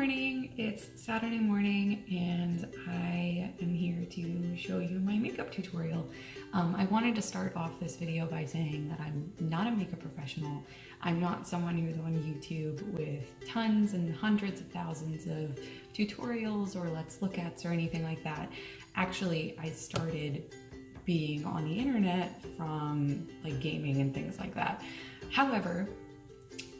morning, it's Saturday morning and I am here to show you my makeup tutorial. I wanted to start off this video by saying that I'm not a makeup professional. I'm not someone who's on YouTube with tons and hundreds of thousands of tutorials or let's look ats or anything like that. Actually, I started being on the internet from like gaming and things like that. However,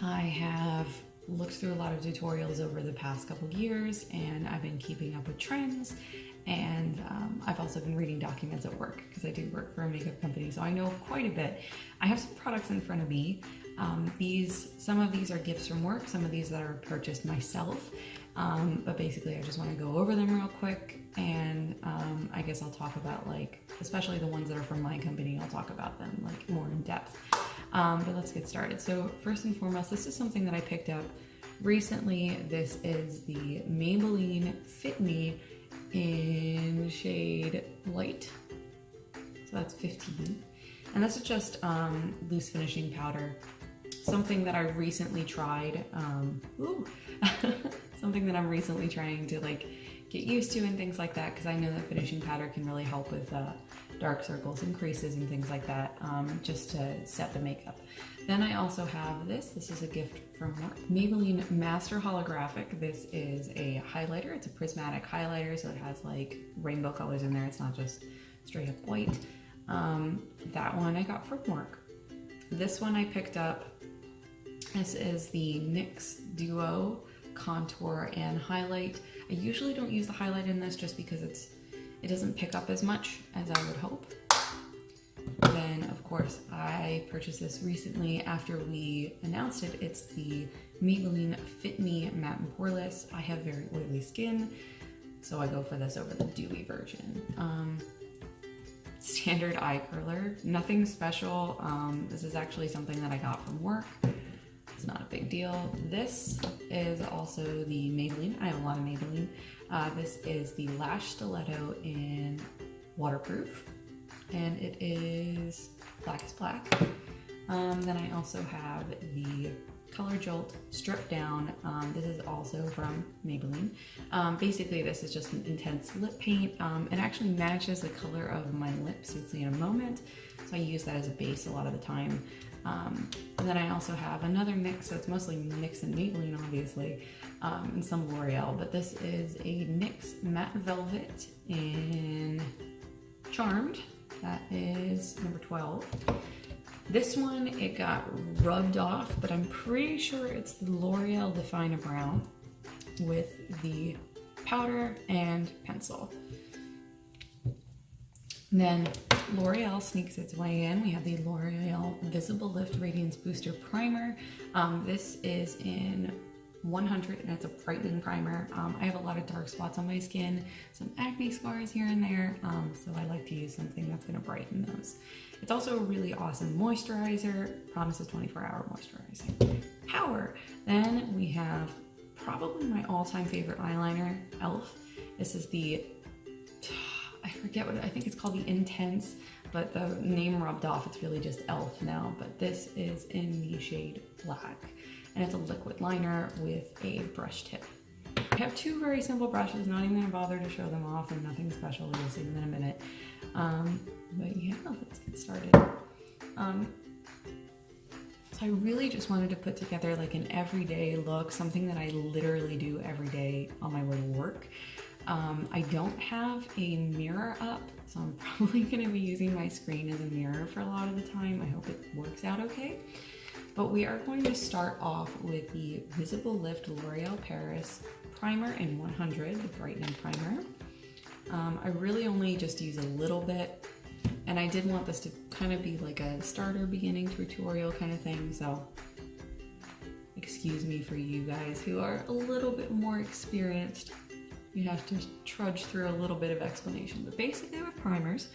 I have looked through a lot of tutorials over the past couple years and I've been keeping up with trends, and I've also been reading documents at work because I do work for a makeup company, so I know quite a bit. I have some products in front of me. Some of these are gifts from work, some of these that are purchased myself, but basically I just want to go over them real quick, and I guess I'll talk about, like, especially the ones that are from my company, I'll talk about them like more in depth. But let's get started. So first and foremost, this is something that I picked up recently. This is the Maybelline Fit Me in shade light. So that's 15. And this is just loose finishing powder. Something that I recently tried, something that I'm recently trying to like get used to and things like that, because I know that finishing powder can really help with dark circles and creases and things like that, just to set the makeup. Then I also have this is a gift from work. Maybelline Master Holographic. This is a highlighter. It's a prismatic highlighter, so it has like rainbow colors in there. It's not just straight up white. That one I got from work. This one I picked up. This is the NYX Duo Contour and Highlight. I usually don't use the highlight in this just because it doesn't pick up as much as I would hope. Then of course I purchased this recently after we announced it. It's the Maybelline Fit Me Matte and Poreless. I have very oily skin, so I go for this over the dewy version. Standard eye curler, nothing special. This is actually something that I got from work. It's not a big deal. This is also the Maybelline. I have a lot of Maybelline. This is the Lash Stiletto in Waterproof, and it is black is black. Then I also have the Color Jolt Stripped Down. This is also from Maybelline. Basically, this is just an intense lip paint. It actually matches the color of my lips. You'll see in a moment. So I use that as a base a lot of the time. And then I also have another NYX, so it's mostly NYX and Maybelline, obviously, and some L'Oreal. But this is a NYX Matte Velvet in Charmed. That is number 12. This one, it got rubbed off, but I'm pretty sure it's the L'Oreal Define a Brown with the powder and pencil. And then L'Oreal sneaks its way in. We have the L'Oreal Visible Lift Radiance Booster Primer. This is in 100 and it's a brightening primer. I have a lot of dark spots on my skin, some acne scars here and there, so I like to use something that's going to brighten those. It's also a really awesome moisturizer, promises 24-hour moisturizing power. Then we have probably my all-time favorite eyeliner, e.l.f. This is the, I forget what, I think it's called the Intense, but the name rubbed off. It's really just e.l.f. now, but this is in the shade Black. And it's a liquid liner with a brush tip. I have two very simple brushes, not even gonna bother to show them off, and nothing special, you'll see them in a minute. But yeah, let's get started. So I really just wanted to put together like an everyday look, something that I literally do every day on my way to work. I don't have a mirror up, so I'm probably gonna be using my screen as a mirror for a lot of the time. I hope it works out okay. But we are going to start off with the Visible Lift L'Oreal Paris Primer in 100, the brightening primer. I really only just use a little bit, and I did want this to kind of be like a starter beginning tutorial kind of thing, so excuse me for you guys who are a little bit more experienced. You have to trudge through a little bit of explanation. But basically with primers,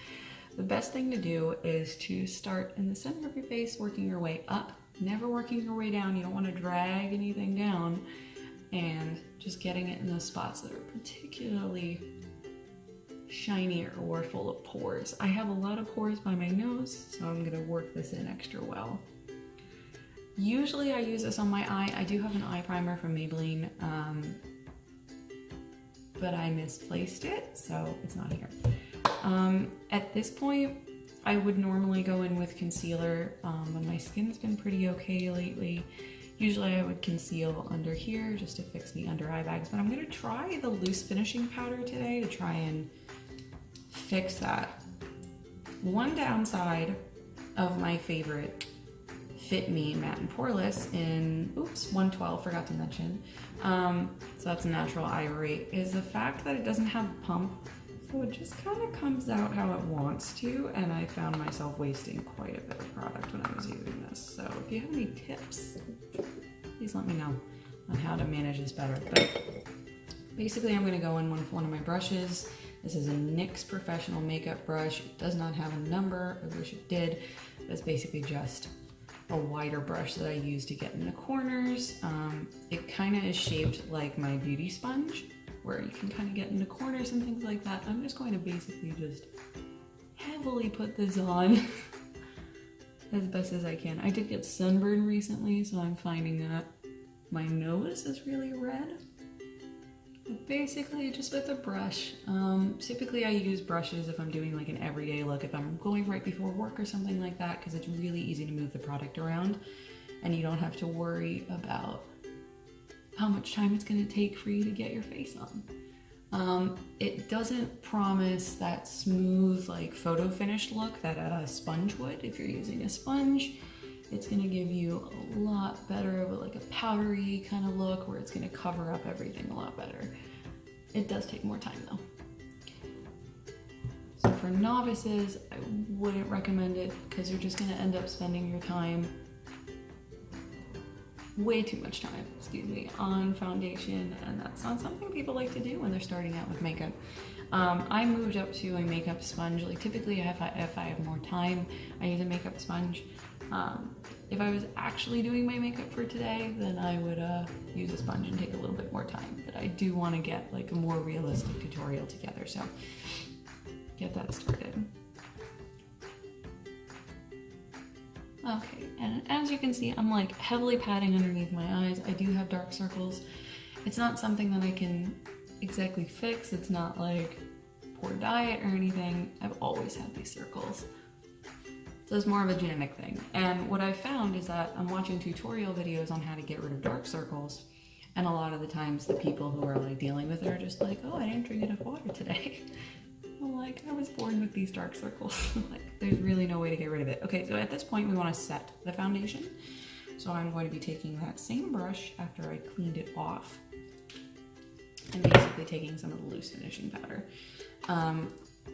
the best thing to do is to start in the center of your face, working your way up, never working your way down. You don't want to drag anything down, and just getting it in those spots that are particularly shiny or full of pores. I have a lot of pores by my nose, so I'm gonna work this in extra well. Usually I use this on my eye. I do have an eye primer from Maybelline. but I misplaced it, so it's not here. At this point, I would normally go in with concealer, but my skin's been pretty okay lately. Usually I would conceal under here just to fix the under eye bags, but I'm gonna try the loose finishing powder today to try and fix that. One downside of my favorite Fit Me Matte and Poreless in, 112, forgot to mention, so that's natural ivory, is the fact that it doesn't have a pump. So it just kind of comes out how it wants to, and I found myself wasting quite a bit of product when I was using this. So if you have any tips, please let me know on how to manage this better. But basically I'm gonna go in with one of my brushes. This is a NYX Professional Makeup brush. It does not have a number, I wish it did. It's basically just a wider brush that I use to get in the corners. It kind of is shaped like my beauty sponge, where you can kind of get into corners and things like that. I'm just going to basically just heavily put this on as best as I can. I did get sunburned recently, so I'm finding that my nose is really red. But basically just with a brush. Typically I use brushes if I'm doing like an everyday look, if I'm going right before work or something like that, because it's really easy to move the product around and you don't have to worry about how much time it's going to take for you to get your face on. It doesn't promise that smooth, like photo finished look that a sponge would. If you're using a sponge, it's going to give you a lot better of like a powdery kind of look where it's going to cover up everything a lot better. It does take more time though. So for novices, I wouldn't recommend it because you're just going to end up spending your time, way too much time, on foundation, and that's not something people like to do when they're starting out with makeup. I moved up to a makeup sponge. Like typically if I have more time, I use a makeup sponge. If I was actually doing my makeup for today, then I would use a sponge and take a little bit more time, but I do want to get like a more realistic tutorial together, so get that started. Okay, and as you can see, I'm like heavily patting underneath my eyes. I do have dark circles. It's not something that I can exactly fix. It's not like poor diet or anything. I've always had these circles. So it's more of a genetic thing. And what I've found is that I'm watching tutorial videos on how to get rid of dark circles. And a lot of the times the people who are like dealing with it are just like, oh, I didn't drink enough water today. I'm like, I was born with these dark circles. Like, there's really no way to get rid of it. Okay, so at this point we want to set the foundation. So I'm going to be taking that same brush after I cleaned it off and basically taking some of the loose finishing powder.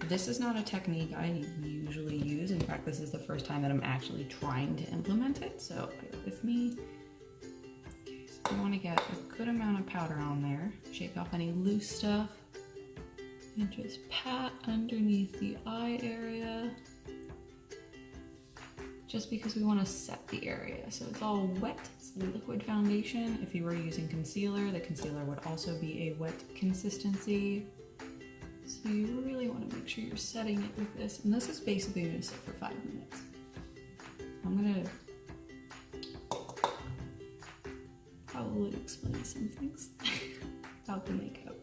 This is not a technique I usually use. In fact, this is the first time that I'm actually trying to implement it, so bear with me. Okay, so you want to get a good amount of powder on there, shake off any loose stuff, and just pat underneath the eye area, just because we want to set the area. So it's all wet, it's liquid foundation. If you were using concealer, the concealer would also be a wet consistency. So you really want to make sure you're setting it with this. And this is basically going to sit for 5 minutes. I'm going to probably explain some things about the makeup.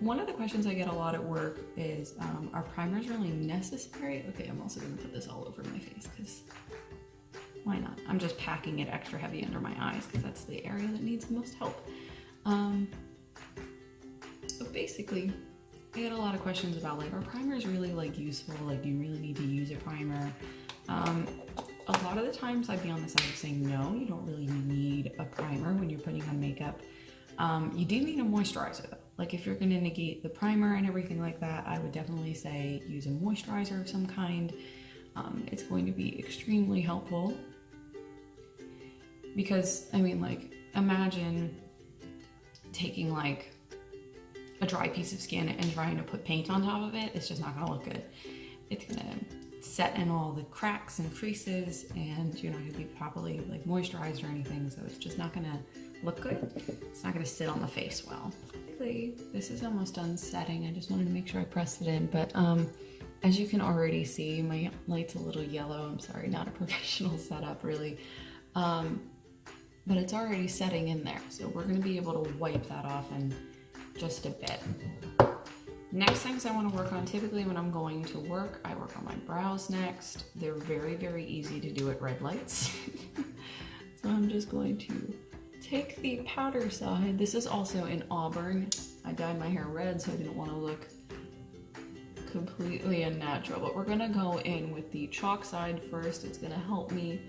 One of the questions I get a lot at work is, are primers really necessary? Okay, I'm also going to put this all over my face because why not? I'm just packing it extra heavy under my eyes because that's the area that needs the most help. So basically, I get a lot of questions about like, are primers really like useful? Like, do you really need to use a primer? A lot of the times I'd be on the side of saying no, you don't really need a primer when you're putting on makeup. You do need a moisturizer though. Like if you're going to negate the primer and everything like that, I would definitely say use a moisturizer of some kind. It's going to be extremely helpful because, I mean, like, imagine taking like a dry piece of skin and trying to put paint on top of it. It's just not going to look good. It's going to set in all the cracks and creases, and you're not going to be properly like moisturized or anything, so it's just not going to look good. It's not going to sit on the face well. This is almost done setting. I just wanted to make sure I pressed it in, but as you can already see, my light's a little yellow. I'm sorry, not a professional setup really, but it's already setting in there, so we're going to be able to wipe that off and just a bit. Next things I want to work on, typically when I'm going to work, I work on my brows next. They're very, very easy to do at red lights. So I'm just going to take the powder side. This is also in auburn. I dyed my hair red, so I didn't want to look completely unnatural, but we're gonna go in with the chalk side first. It's gonna help me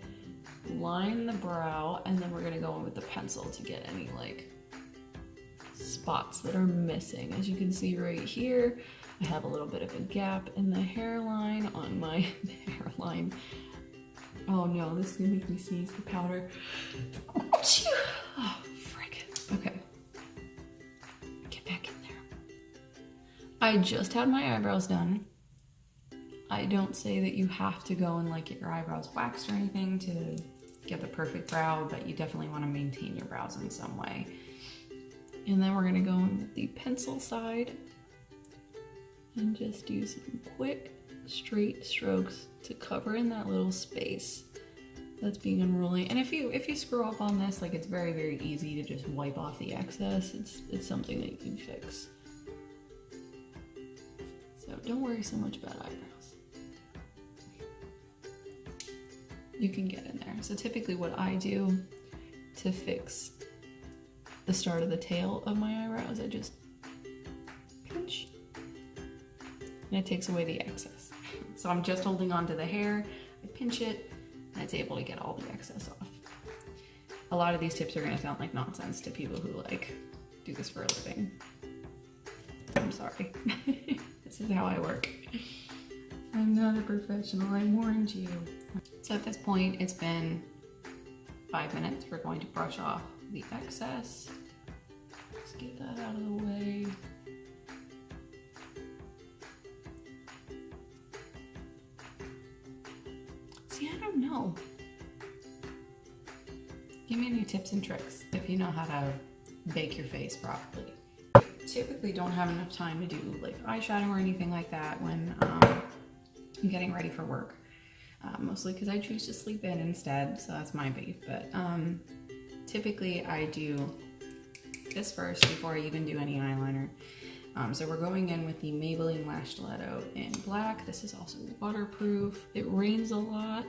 line the brow, and then we're gonna go in with the pencil to get any like spots that are missing. As you can see right here, I have a little bit of a gap in the hairline on my hairline. Oh no, this is gonna make me sneeze the powder. Oh, frick. Okay. Get back in there. I just had my eyebrows done. I don't say that you have to go and like get your eyebrows waxed or anything to get the perfect brow, but you definitely want to maintain your brows in some way. And then we're gonna go in with the pencil side and just do some quick straight strokes to cover in that little space that's being unruly. And if you screw up on this, like, it's very, very easy to just wipe off the excess. It's something that you can fix. So don't worry so much about eyebrows. You can get in there. So typically what I do to fix the start of the tail of my eyebrows, I just pinch, and it takes away the excess. So I'm just holding on to the hair, I pinch it, and it's able to get all the excess off. A lot of these tips are gonna sound like nonsense to people who like do this for a living. I'm sorry. This is how I work. I'm not a professional, I warned you. So at this point, it's been 5 minutes. We're going to brush off the excess. Let's get that out of the way. See, I don't know. Give me any tips and tricks if you know how to bake your face properly. Typically don't have enough time to do like eyeshadow or anything like that when I'm getting ready for work. Mostly because I choose to sleep in instead, so that's my beef. But typically I do this first before I even do any eyeliner. So we're going in with the Maybelline Lash Stiletto in black. This is also waterproof. It rains a lot.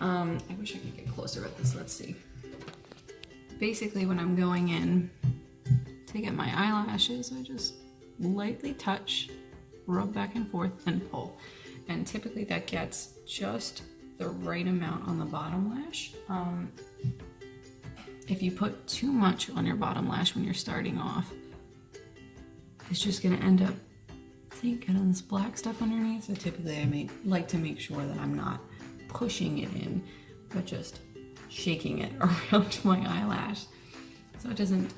I wish I could get closer with this. Let's see. Basically, when I'm going in to get my eyelashes, I just lightly touch, rub back and forth, and pull. And typically that gets just the right amount on the bottom lash. If you put too much on your bottom lash when you're starting off, it's just gonna end up, see, getting this black stuff underneath. So typically I like to make sure that I'm not pushing it in, but just shaking it around my eyelash so it doesn't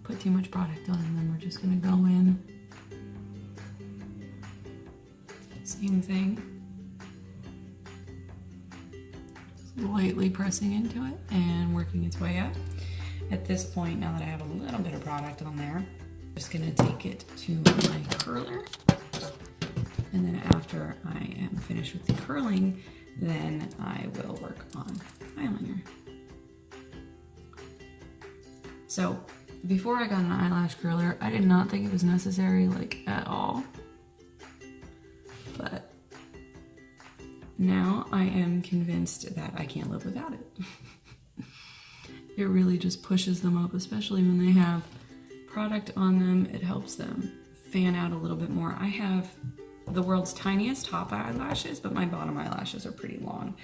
put too much product on. And then we're just gonna go in, same thing, lightly pressing into it and working its way up. At this point, now that I have a little bit of product on there, I'm just gonna take it to my curler. And then after I am finished with the curling, then I will work on eyeliner. So before I got an eyelash curler, I did not think it was necessary, like, at all. But now I am convinced that I can't live without it. It really just pushes them up, especially when they have product on them. It helps them fan out a little bit more. I have the world's tiniest top eyelashes, but my bottom eyelashes are pretty long.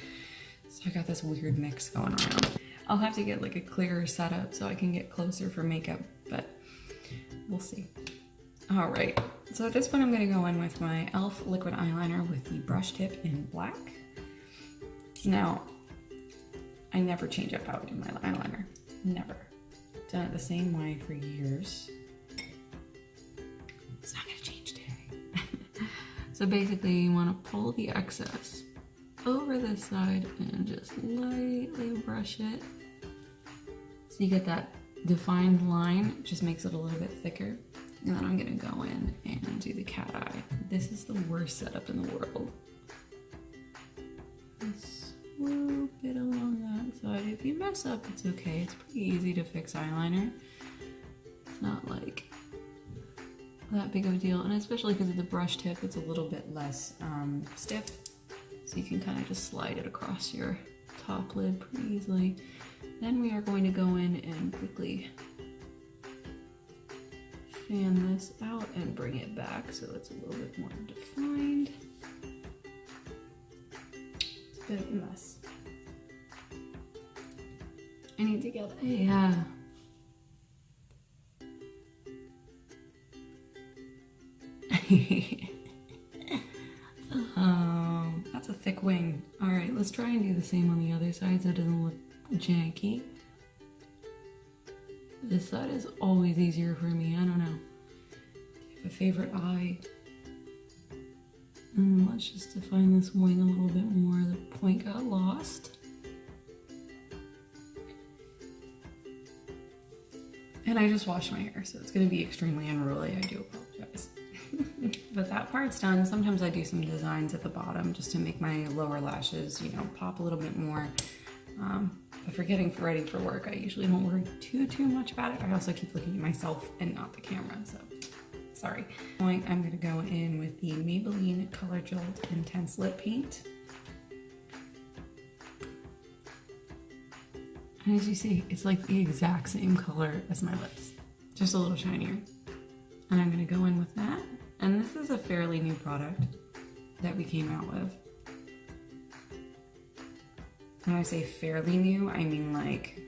So I got this weird mix going around. I'll have to get like a clearer setup so I can get closer for makeup, but we'll see. All right, so at this point I'm gonna go in with my e.l.f. liquid eyeliner with the brush tip in black. Now, I never change up how I do my eyeliner, never. Done it the same way for years. It's not gonna change today. So basically you wanna pull the excess over this side and just lightly brush it. So you get that defined line, it just makes it a little bit thicker. And then I'm gonna go in and do the cat eye. This is the worst setup in the world. Just swoop it along that side. If you mess up, it's okay. It's pretty easy to fix eyeliner. It's not like that big of a deal, and especially because of the brush tip, it's a little bit less stiff, so you can kind of just slide it across your top lid pretty easily. Then we are going to go in and quickly fan this out and bring it back so it's a little bit more defined. It's a bit of a mess. I need to get a oh, that's a thick wing. All right, let's try and do the same on the other side so it doesn't look janky. This side is always easier for me, I don't know. Do you have a favorite eye? Let's just define this wing a little bit more. The point got lost. And I just washed my hair, so it's gonna be extremely unruly, I do apologize. But that part's done. Sometimes I do some designs at the bottom just to make my lower lashes, you know, pop a little bit more. But for getting ready for work, I usually don't worry too much about it. I also keep looking at myself and not the camera, so sorry. I'm gonna go in with the Maybelline Color Jolt Intense Lip Paint. And as you see, it's like the exact same color as my lips, just a little shinier. And I'm gonna go in with that. And this is a fairly new product that we came out with. When I say fairly new, I mean like,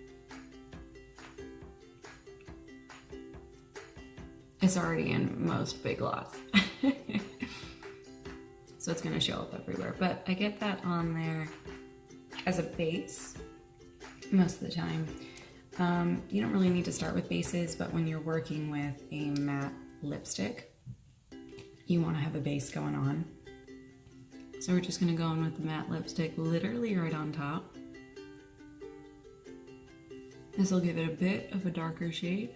it's already in most Big Lots. So it's gonna show up everywhere. But I get that on there as a base most of the time. You don't really need to start with bases, but when you're working with a matte lipstick, you wanna have a base going on. So we're just gonna go in with the matte lipstick literally right on top. This will give it a bit of a darker shade.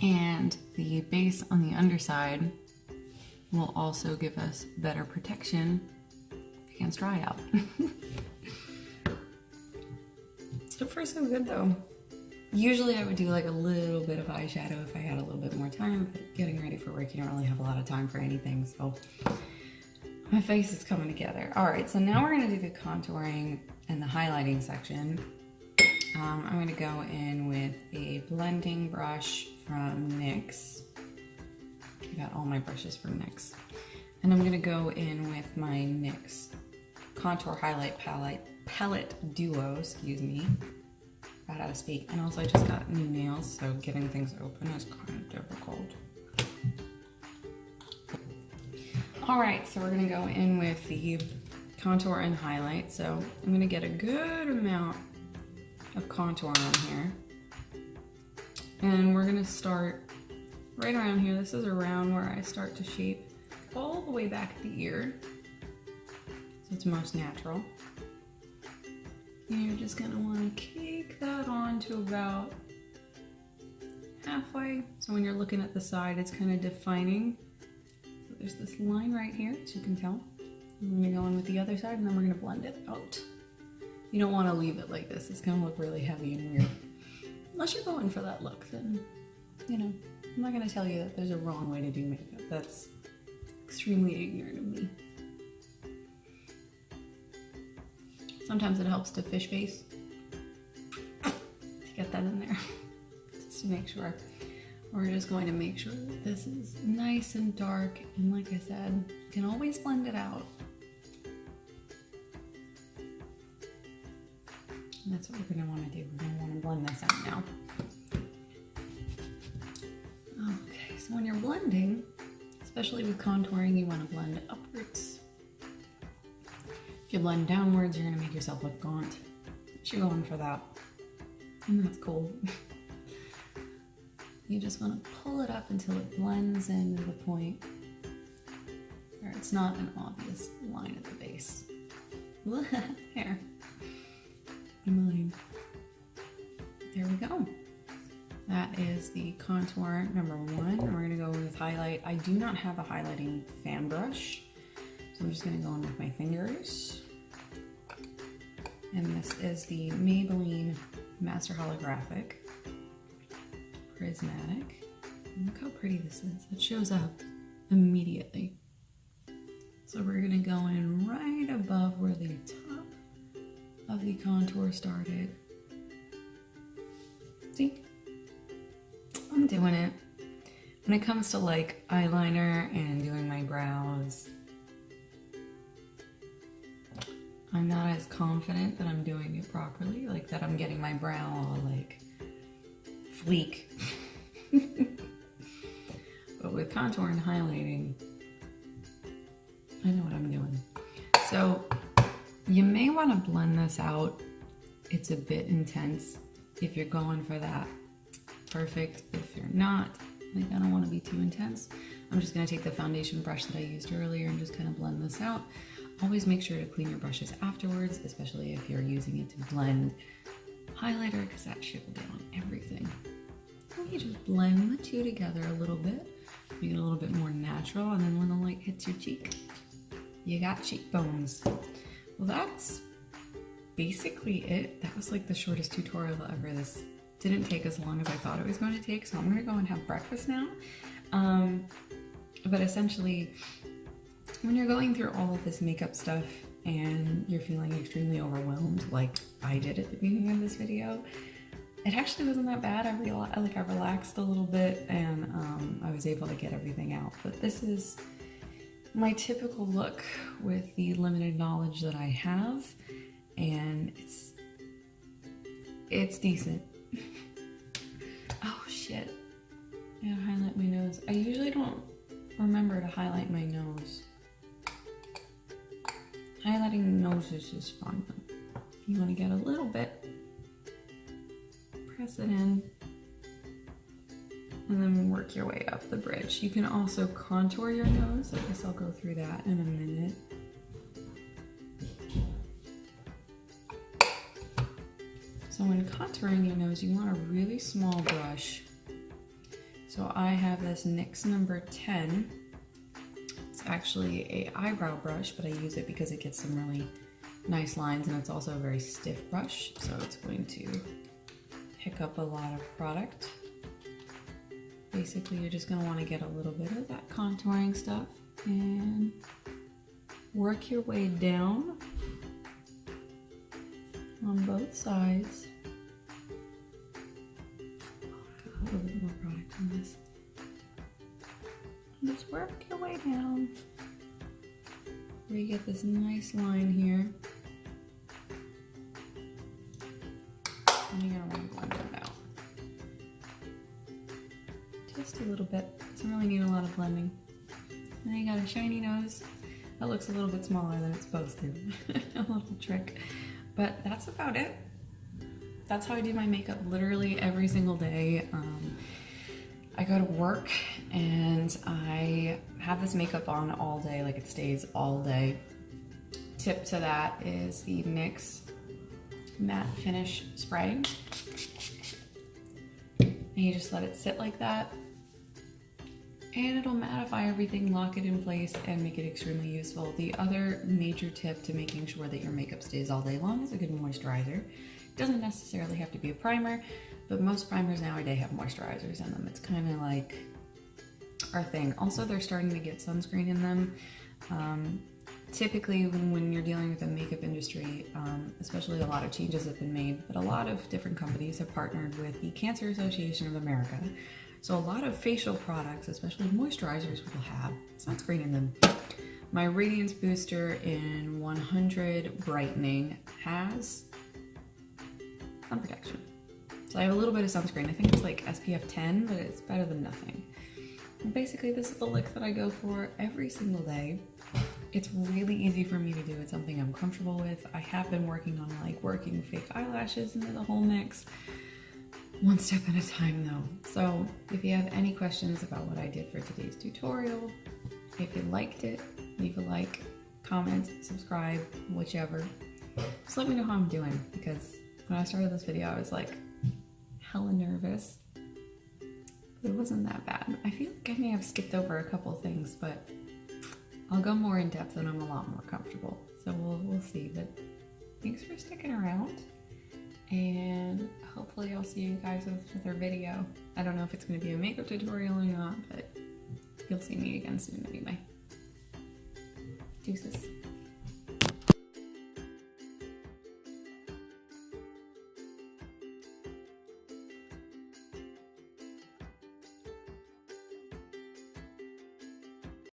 And the base on the underside will also give us better protection against dry out. So far so good though. Usually I would do like a little bit of eyeshadow if I had a little bit more time, but getting ready for work, you don't really have a lot of time for anything, so my face is coming together. All right, so now we're gonna do the contouring and the highlighting section. I'm gonna go in with a blending brush from NYX. I got all my brushes from NYX. And I'm gonna go in with my NYX Contour Highlight Palette Duo, excuse me. Forgot how to speak. And also I just got new nails, so getting things open is kind of difficult. All right, so we're gonna go in with the contour and highlight. So I'm gonna get a good amount of contour on here. And we're gonna start right around here. This is around where I start to shape all the way back at the ear. So it's most natural. And you're just gonna wanna cake that on to about halfway. So when you're looking at the side, it's kind of defining. So there's this line right here, as you can tell. I'm gonna go in with the other side and then we're gonna blend it out. You don't wanna leave it like this. It's gonna look really heavy and weird. Unless you're going for that look, then, you know, I'm not gonna tell you that there's a wrong way to do makeup. That's extremely ignorant of me. Sometimes it helps to fish face, to get that in there, just to make sure. We're just going to make sure that this is nice and dark, and like I said, you can always blend it out. And that's what we're gonna wanna do. We're gonna wanna blend this out now. Okay, so when you're blending, especially with contouring, you wanna blend upwards. If you blend downwards, you're gonna make yourself look gaunt. You're going for that, and that's cool. You just wanna pull it up until it blends into the point where it's not an obvious line at the base. Hair. Mine. There we go. That is the contour number one. We're gonna go with highlight. I do not have a highlighting fan brush, so I'm just gonna go in with my fingers. And this is the Maybelline Master Holographic. prismatic. Look how pretty this is. It shows up immediately. So we're gonna go in right above where the top of the contour started. See? I'm doing it. When it comes to like eyeliner and doing my brows, I'm not as confident that I'm doing it properly, like that I'm getting my brow all like fleek. But with contour and highlighting, I know what I'm doing. So you may want to blend this out. It's a bit intense. If you're going for that, perfect. If you're not, like I don't want to be too intense, I'm just going to take the foundation brush that I used earlier and just kind of blend this out. Always make sure to clean your brushes afterwards, especially if you're using it to blend highlighter, because that shit will get on everything. You just blend the two together a little bit, make it a little bit more natural, and then when the light hits your cheek, you got cheekbones. Well, that's basically it. That was like the shortest tutorial ever. This didn't take as long as I thought it was going to take, so I'm gonna go and have breakfast now. But essentially, when you're going through all of this makeup stuff and you're feeling extremely overwhelmed, like I did at the beginning of this video, it actually wasn't that bad. I relaxed a little bit and I was able to get everything out. But this is my typical look with the limited knowledge that I have, and it's decent. Oh shit, I gotta highlight my nose. I usually don't remember to highlight my nose. Highlighting noses is fun though. You want to get a little bit, press it in, and then work your way up the bridge. You can also contour your nose. I guess I'll go through that in a minute. So when contouring your nose, you want a really small brush. So I have this NYX number 10. It's actually a eyebrow brush, but I use it because it gets some really nice lines, and it's also a very stiff brush, so it's going to pick up a lot of product. Basically, you're just going to want to get a little bit of that contouring stuff and work your way down on both sides. Got a little bit more product on this. And just work your way down where you get this nice line here. And you're going to want to blend it out. Just a little bit. Doesn't really need a lot of blending. Now you got a shiny nose. That looks a little bit smaller than it's supposed to. A little trick. But that's about it. That's how I do my makeup literally every single day. I go to work and I have this makeup on all day, like it stays all day. Tip to that is the NYX Matte Finish Spray. And you just let it sit like that. And it'll mattify everything, lock it in place, and make it extremely useful. The other major tip to making sure that your makeup stays all day long is a good moisturizer. It doesn't necessarily have to be a primer, but most primers nowadays have moisturizers in them. It's kind of like our thing. Also, they're starting to get sunscreen in them. Typically, when you're dealing with the makeup industry, especially a lot of changes have been made, but a lot of different companies have partnered with the Cancer Association of America. So a lot of facial products, especially moisturizers, will have sunscreen in them. My Radiance Booster in 100 Brightening has sun protection. So I have a little bit of sunscreen. I think it's like SPF 10, but it's better than nothing. And basically, this is the look that I go for every single day. It's really easy for me to do. It's something I'm comfortable with. I have been working on like working fake eyelashes into the whole mix. One step at a time though. So if you have any questions about what I did for today's tutorial, if you liked it, leave a like, comment, subscribe, whichever. Just let me know how I'm doing, because when I started this video, I was like hella nervous, but it wasn't that bad. I feel like I may have skipped over a couple things, but I'll go more in depth when I'm a lot more comfortable. So we'll see, but thanks for sticking around, and hopefully I'll see you guys with another video. I don't know if it's going to be a makeup tutorial or not, but you'll see me again soon anyway. Deuces.